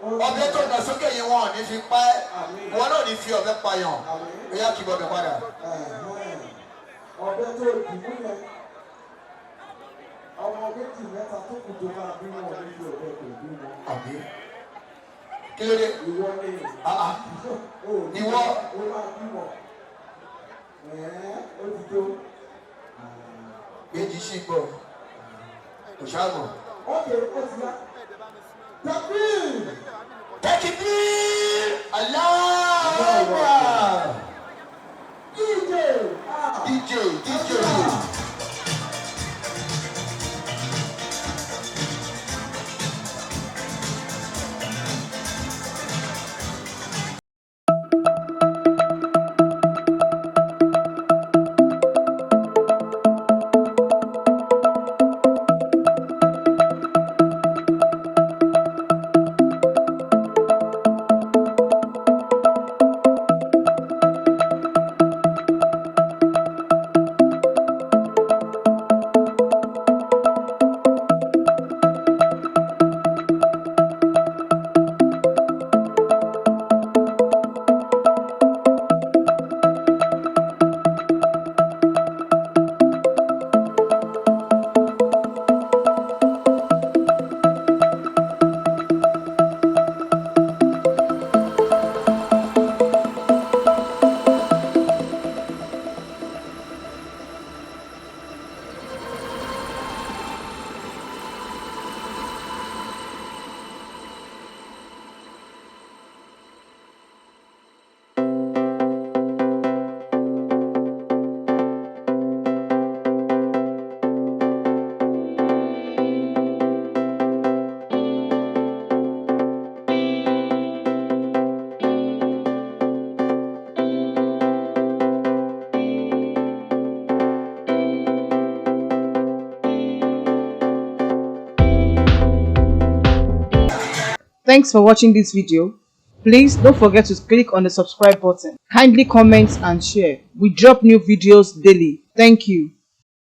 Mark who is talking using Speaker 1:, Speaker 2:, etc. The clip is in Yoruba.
Speaker 1: ọbẹ̀ tó nà sókè yìí wọn ò ní fi pa ẹ́ wọn náà ní fi ọbẹ̀ pa yàn ó yá kí bọ́bẹ̀ padà.
Speaker 2: ọbẹ̀ tó dìbò yẹn ọmọ méjì mẹ́ta tó kù tó máa bí wọn ní fi ọbẹ̀ tó bí wọn.
Speaker 1: àbí kí ló dé.
Speaker 2: ìwọ ni
Speaker 1: ìwọ
Speaker 2: ó máa bí wọn ó ti tó.
Speaker 1: méjì sí gbọ́ kò ṣàmọ̀.
Speaker 2: ókè ó ti yá. Takbir!
Speaker 1: Takbir! Allahu Akbar! DJ.
Speaker 3: Thanks for watching this video. Please don't forget to click on the subscribe button. Kindly comment and share. We drop new videos daily. Thank you.